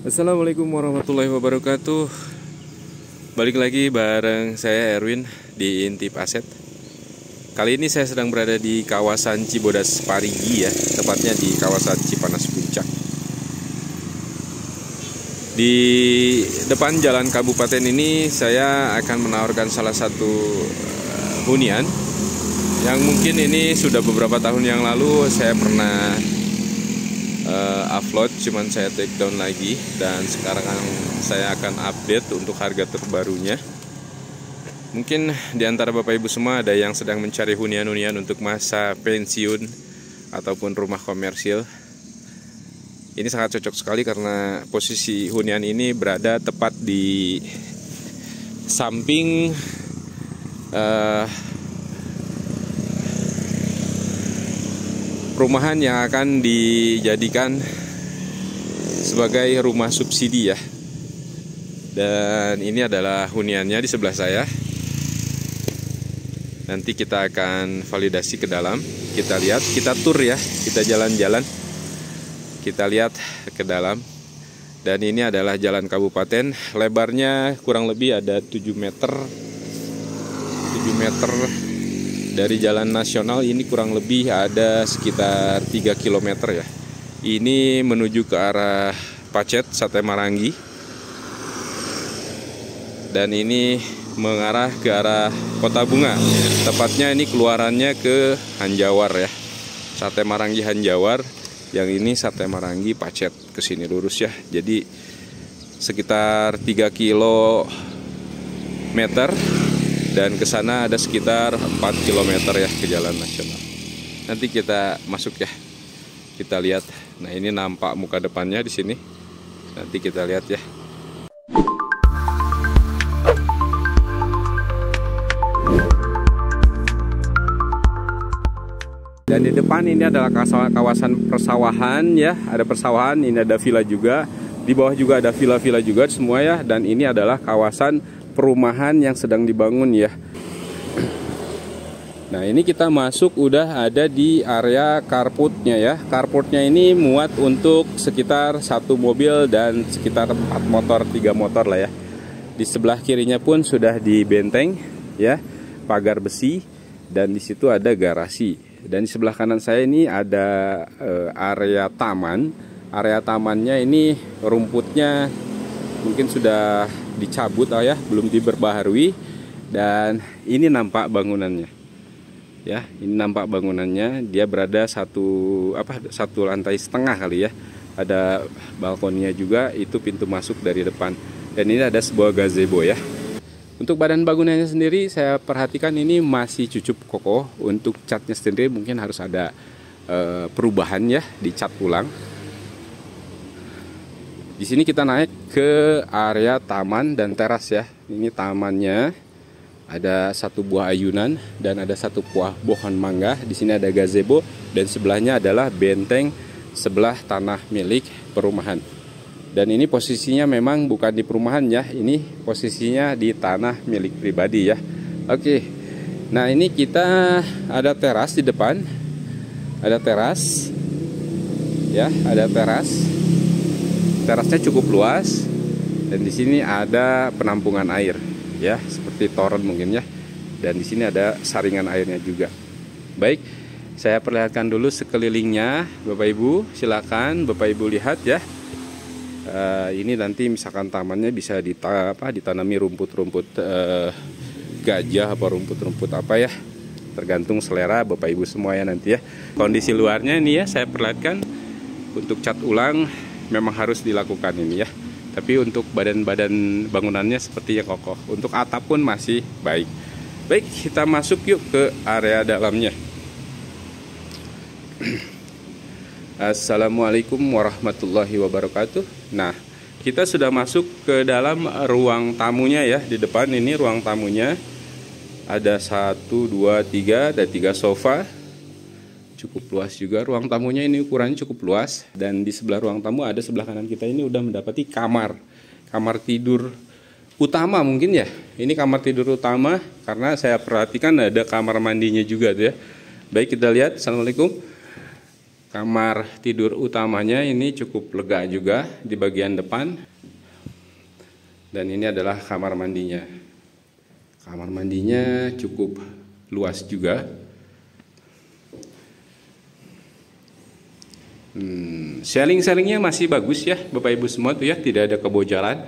Assalamualaikum warahmatullahi wabarakatuh. Balik lagi bareng saya Erwin di Intip Aset. Kali ini saya sedang berada di kawasan Cibodas Parigi ya, tepatnya di kawasan Cipanas Puncak. Di depan jalan kabupaten ini saya akan menawarkan salah satu hunian yang mungkin ini sudah beberapa tahun yang lalu saya pernah upload, cuman saya take down lagi dan sekarang saya akan update untuk harga terbarunya. Mungkin di antara Bapak Ibu semua ada yang sedang mencari hunian-hunian untuk masa pensiun ataupun rumah komersil. Ini sangat cocok sekali karena posisi hunian ini berada tepat di samping perumahan yang akan dijadikan sebagai rumah subsidi ya. Dan ini adalah huniannya di sebelah saya. Nanti kita akan validasi ke dalam. Kita lihat, kita tur ya, kita jalan-jalan. Kita lihat ke dalam. Dan ini adalah jalan kabupaten. Lebarnya kurang lebih ada 7 meter. 7 meter. Dari jalan nasional ini kurang lebih ada sekitar 3 km ya. Ini menuju ke arah Pacet, Sate Marangi. Dan ini mengarah ke arah Kota Bunga. Tepatnya ini keluarannya ke Hanjawar ya. Sate Marangi Hanjawar. Yang ini Sate Marangi Pacet, ke sini lurus ya. Jadi sekitar 3 km. Dan ke sana ada sekitar 4 km ya ke jalan nasional. Nanti kita masuk ya. Kita lihat. Nah, ini nampak muka depannya di sini. Nanti kita lihat ya. Dan di depan ini adalah kawasan persawahan ya. Ada persawahan, ini ada villa juga. Di bawah juga ada villa-villa juga semua ya. Dan ini adalah kawasan perumahan yang sedang dibangun ya. Nah, ini kita masuk udah ada di area carportnya ya. Carportnya ini muat untuk sekitar 1 mobil dan sekitar 4 motor, 3 motor lah ya. Di sebelah kirinya pun sudah dibenteng ya, pagar besi, dan di situ ada garasi. Dan di sebelah kanan saya ini ada area taman. Area tamannya ini rumputnya mungkin sudah dicabut ya, belum diperbaharui. Dan ini nampak bangunannya ya, ini nampak bangunannya. Dia berada satu lantai setengah kali ya. Ada balkonnya juga, itu pintu masuk dari depan. Dan ini ada sebuah gazebo ya. Untuk badan bangunannya sendiri saya perhatikan ini masih cukup kokoh. Untuk catnya sendiri mungkin harus ada perubahan ya, dicat ulang. Di sini kita naik ke area taman dan teras ya. Ini tamannya, ada 1 buah ayunan dan ada 1 buah pohon mangga. Di sini ada gazebo dan sebelahnya adalah benteng sebelah tanah milik perumahan. Dan ini posisinya memang bukan di perumahan ya. Ini posisinya di tanah milik pribadi ya. Oke. Nah, ini kita ada teras di depan. Ada teras. Ya, ada teras. Terasnya cukup luas dan di sini ada penampungan air ya, seperti toren mungkin ya. Dan di sini ada saringan airnya juga. Baik, saya perlihatkan dulu sekelilingnya Bapak Ibu, silakan Bapak Ibu lihat ya. Ini nanti misalkan tamannya bisa ditanami rumput-rumput gajah apa rumput-rumput apa ya, tergantung selera Bapak Ibu semua ya nanti ya. Kondisi luarnya ini ya saya perlihatkan, untuk cat ulang memang harus dilakukan ini ya. Tapi untuk badan-badan bangunannya seperti yang kokoh. Untuk atap pun masih baik. Baik, kita masuk yuk ke area dalamnya. Assalamualaikum warahmatullahi wabarakatuh. Nah, kita sudah masuk ke dalam ruang tamunya ya. Di depan ini ruang tamunya. Ada 1, 2, 3, ada 3 sofa. Cukup luas juga ruang tamunya, ini ukurannya cukup luas. Dan di sebelah ruang tamu ada, sebelah kanan kita ini udah mendapati kamar tidur utama mungkin ya. Ini kamar tidur utama karena saya perhatikan ada kamar mandinya juga tuh ya. Baik, kita lihat. Assalamualaikum. Kamar tidur utamanya ini cukup lega juga di bagian depan. Dan ini adalah kamar mandinya. Kamar mandinya cukup luas juga. Sharing-sharingnya masih bagus ya Bapak Ibu semua tuh ya, tidak ada kebocoran.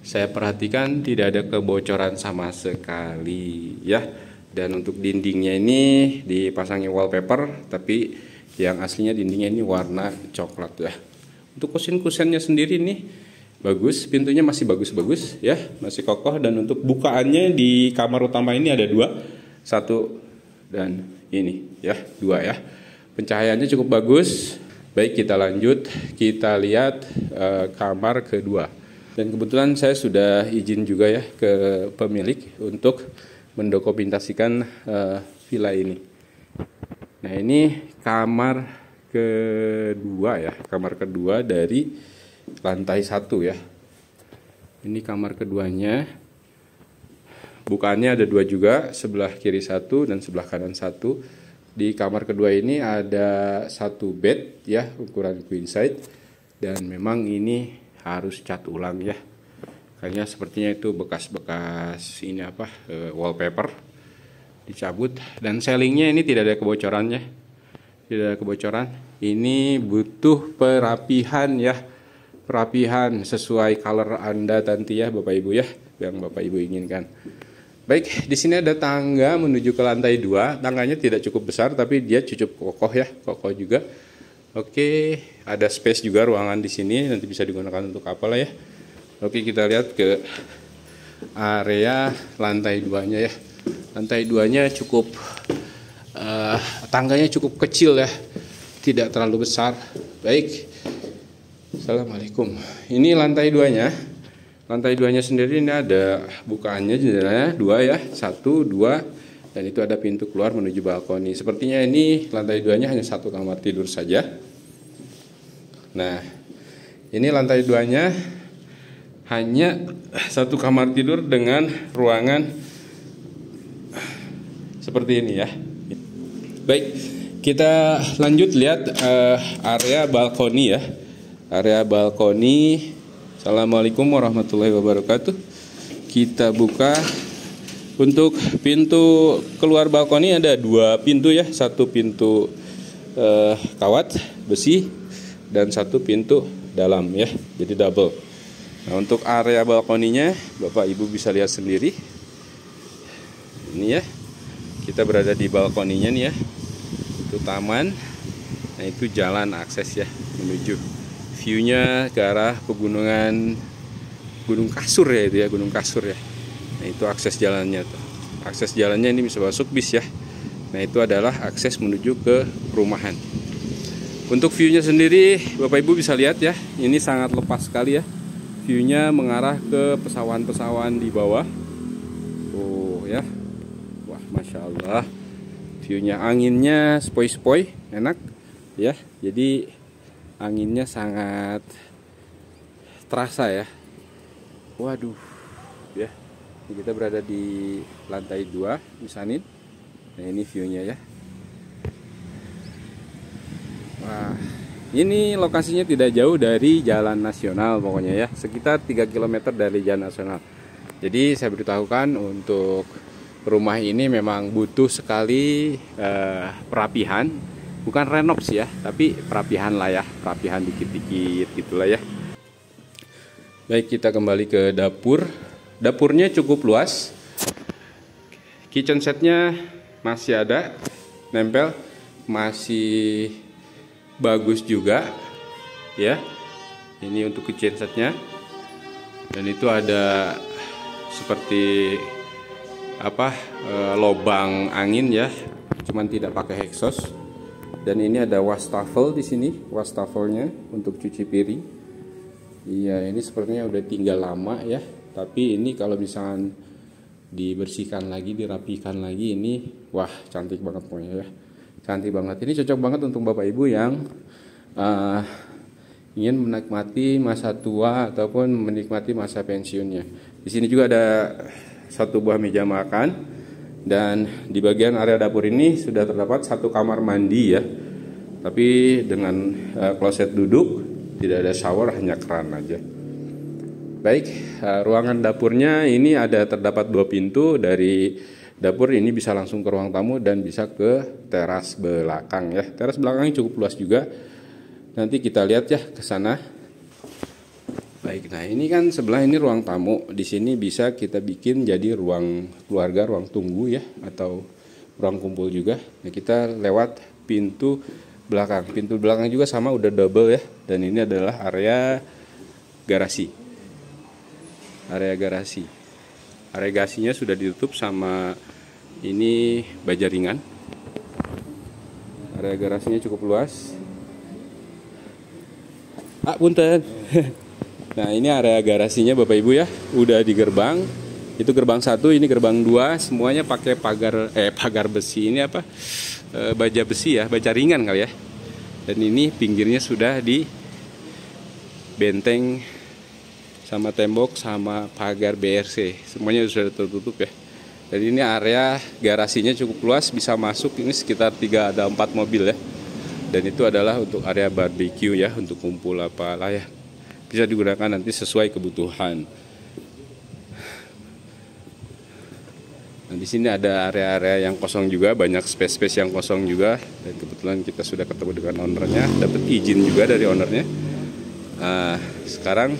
Saya perhatikan tidak ada kebocoran sama sekali ya. Dan untuk dindingnya ini dipasangi wallpaper, tapi yang aslinya dindingnya ini warna coklat ya. Untuk kusen-kusennya sendiri nih bagus, pintunya masih bagus-bagus ya, masih kokoh. Dan untuk bukaannya di kamar utama ini ada dua, satu dan ini ya, dua ya. Pencahayaannya cukup bagus. Baik, kita lanjut, kita lihat kamar kedua. Dan kebetulan saya sudah izin juga ya ke pemilik untuk mendokumentasikan villa ini. Nah, ini kamar kedua ya, kamar kedua dari lantai 1 ya. Ini kamar keduanya. Bukaannya ada dua juga, sebelah kiri satu dan sebelah kanan satu. Di kamar kedua ini ada satu bed ya, ukuran queen size, dan memang ini harus cat ulang ya. Kayaknya sepertinya itu bekas-bekas ini apa, wallpaper dicabut. Dan ceilingnya ini tidak ada kebocorannya, tidak ada kebocoran. Ini butuh perapihan ya, perapihan sesuai color Anda nanti ya Bapak Ibu ya, yang Bapak Ibu inginkan. Baik, di sini ada tangga menuju ke lantai 2. Tangganya tidak cukup besar, tapi dia cukup kokoh ya, kokoh juga. Oke, ada space juga ruangan di sini, nanti bisa digunakan untuk apa lah ya. Oke, kita lihat ke area lantai 2-nya ya. Lantai 2-nya cukup, tangganya cukup kecil ya, tidak terlalu besar. Baik, Assalamualaikum. Ini lantai 2-nya. Lantai 2-nya sendiri ini ada bukaannya, jendelanya dua ya, 1, 2, dan itu ada pintu keluar menuju balkoni. Sepertinya ini lantai 2-nya hanya satu kamar tidur saja. Nah, ini lantai 2-nya hanya satu kamar tidur dengan ruangan seperti ini ya. Baik, kita lanjut lihat area balkoni ya. Area balkoni. Assalamualaikum warahmatullahi wabarakatuh. Kita buka. Untuk pintu keluar balkoni ada dua pintu ya. Satu pintu kawat besi dan satu pintu dalam ya. Jadi double. Nah, untuk area balkoninya Bapak Ibu bisa lihat sendiri. Ini ya. Kita berada di balkoninya nih ya. Itu taman. Nah, itu jalan akses ya menuju. View-nya ke arah pegunungan Gunung Kasur ya, itu ya, Gunung Kasur ya. Nah, itu akses jalannya tuh. Akses jalannya ini bisa masuk bis ya. Nah, itu adalah akses menuju ke perumahan. Untuk view-nya sendiri Bapak Ibu bisa lihat ya, ini sangat lepas sekali ya. View-nya mengarah ke pesawan-pesawan di bawah. Oh ya. Wah, Masya Allah. View-nya, anginnya sepoi-sepoi, enak ya. Jadi anginnya sangat terasa ya. Waduh ya. Ini kita berada di lantai 2 Misanin. Nah, ini view-nya ya. Wah, ini lokasinya tidak jauh dari jalan nasional pokoknya ya. Sekitar 3 km dari jalan nasional. Jadi saya beritahukan untuk rumah ini memang butuh sekali perapihan. Bukan renov sih ya, tapi perapihan lah ya, perapihan dikit-dikit gitulah ya. Baik, kita kembali ke dapur. Dapurnya cukup luas. Kitchen setnya masih ada, nempel, masih bagus juga ya. Ini untuk kitchen setnya. Dan itu ada seperti apa, lobang angin ya, cuman tidak pakai exhaust. Dan ini ada wastafel di sini, wastafelnya untuk cuci piring. Iya, ini sepertinya udah tinggal lama ya. Tapi ini kalau misalkan dibersihkan lagi, dirapikan lagi, ini wah cantik banget pokoknya ya. Cantik banget. Ini cocok banget untuk Bapak Ibu yang ingin menikmati masa tua ataupun menikmati masa pensiunnya. Di sini juga ada satu buah meja makan. Dan di bagian area dapur ini sudah terdapat satu kamar mandi ya. tapi dengan kloset duduk, tidak ada shower, hanya keran aja. Baik, ruangan dapurnya ini terdapat 2 pintu. Dari dapur ini bisa langsung ke ruang tamu dan bisa ke teras belakang ya. Teras belakangnya cukup luas juga. Nanti kita lihat ya ke sana. Baik, nah ini kan sebelah ini ruang tamu. Di sini bisa kita bikin jadi ruang keluarga, ruang tunggu ya, atau ruang kumpul juga. Nah, kita lewat pintu belakang. Pintu belakang juga sama, udah double ya. Dan ini adalah area garasi. Area garasi. Area garasinya sudah ditutup sama ini baja ringan. Area garasinya cukup luas. Punten. Nah, ini area garasinya Bapak Ibu ya, udah di gerbang. Itu gerbang 1, ini gerbang 2, semuanya pakai pagar besi. Ini apa? Baja besi ya, baja ringan kali ya. Dan ini pinggirnya sudah di benteng sama tembok sama pagar BRC. Semuanya sudah tertutup ya. Dan ini area garasinya cukup luas, bisa masuk ini sekitar 4 mobil ya. Dan itu adalah untuk area barbecue ya, untuk kumpul apalah ya. Bisa digunakan nanti sesuai kebutuhan. Nah, di sini ada area-area yang kosong juga, banyak space-space yang kosong juga. Dan kebetulan kita sudah ketemu dengan ownernya, dapat izin juga dari ownernya. Sekarang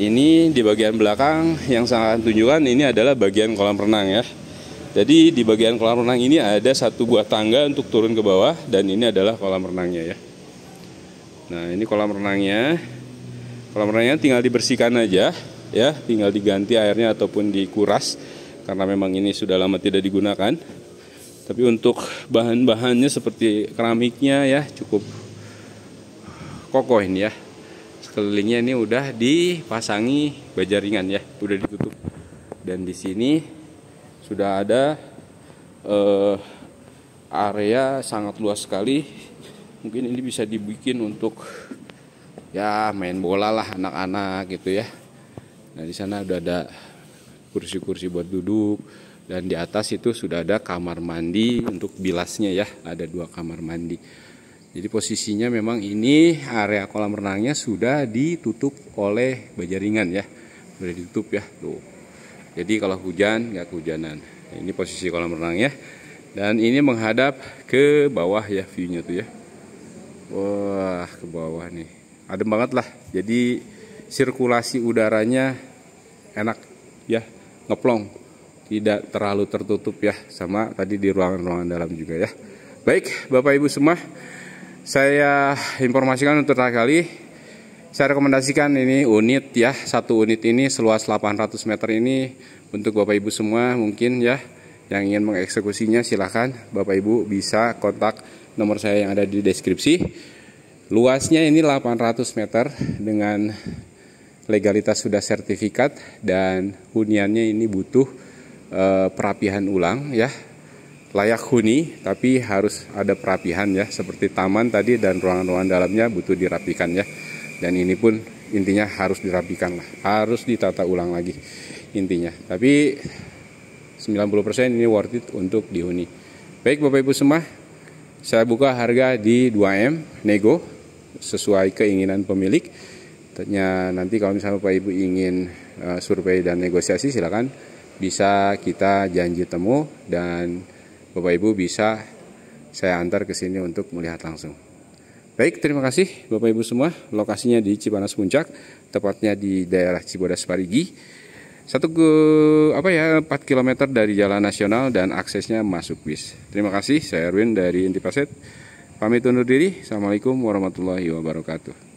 ini di bagian belakang yang saya tunjukkan ini adalah bagian kolam renang ya. Jadi di bagian kolam renang ini ada 1 buah tangga untuk turun ke bawah, dan ini adalah kolam renangnya ya. Nah, ini kolam renangnya. Kolam renangnya tinggal dibersihkan aja ya, tinggal diganti airnya ataupun dikuras karena memang ini sudah lama tidak digunakan. Tapi untuk bahan-bahannya seperti keramiknya ya cukup kokoh ini ya. Sekelilingnya ini udah dipasangi baja ringan ya, udah ditutup. Dan di sini sudah ada area sangat luas sekali. Mungkin ini bisa dibikin untuk ya main bola lah anak-anak gitu ya. Nah, di sana udah ada kursi-kursi buat duduk, dan di atas itu sudah ada kamar mandi untuk bilasnya ya. Ada 2 kamar mandi. Jadi posisinya memang ini area kolam renangnya sudah ditutup oleh baja ringan ya. Sudah ditutup ya tuh. Jadi kalau hujan nggak kehujanan. Nah, ini posisi kolam renangnya. Dan ini menghadap ke bawah ya view-nya tuh ya. Wah, ke bawah nih. Adem banget lah, jadi sirkulasi udaranya enak ya, ngeplong, tidak terlalu tertutup ya, sama tadi di ruangan-ruangan dalam juga ya. Baik Bapak Ibu semua, saya informasikan untuk terakhir kali, saya rekomendasikan ini unit ya, 1 unit ini seluas 800 meter ini untuk Bapak Ibu semua mungkin ya, yang ingin mengeksekusinya silahkan Bapak Ibu bisa kontak nomor saya yang ada di deskripsi. Luasnya ini 800 meter dengan legalitas sudah sertifikat, dan huniannya ini butuh perapihan ulang ya. Layak huni tapi harus ada perapihan ya, seperti taman tadi dan ruangan-ruangan dalamnya butuh dirapikan ya. Dan ini pun intinya harus dirapikan lah, harus ditata ulang lagi intinya. Tapi 90% ini worth it untuk dihuni. Baik Bapak Ibu semua, saya buka harga di 2M nego sesuai keinginan pemilik. Nanti kalau misalnya Bapak Ibu ingin survei dan negosiasi, silakan bisa kita janji temu, dan Bapak Ibu bisa saya antar ke sini untuk melihat langsung. Baik, terima kasih Bapak Ibu semua. Lokasinya di Cipanas Puncak, tepatnya di daerah Cibodas Parigi. 4 km dari jalan nasional dan aksesnya masuk bis. Terima kasih, saya Erwin dari Intipaset. Pamit undur diri. Assalamualaikum warahmatullahi wabarakatuh.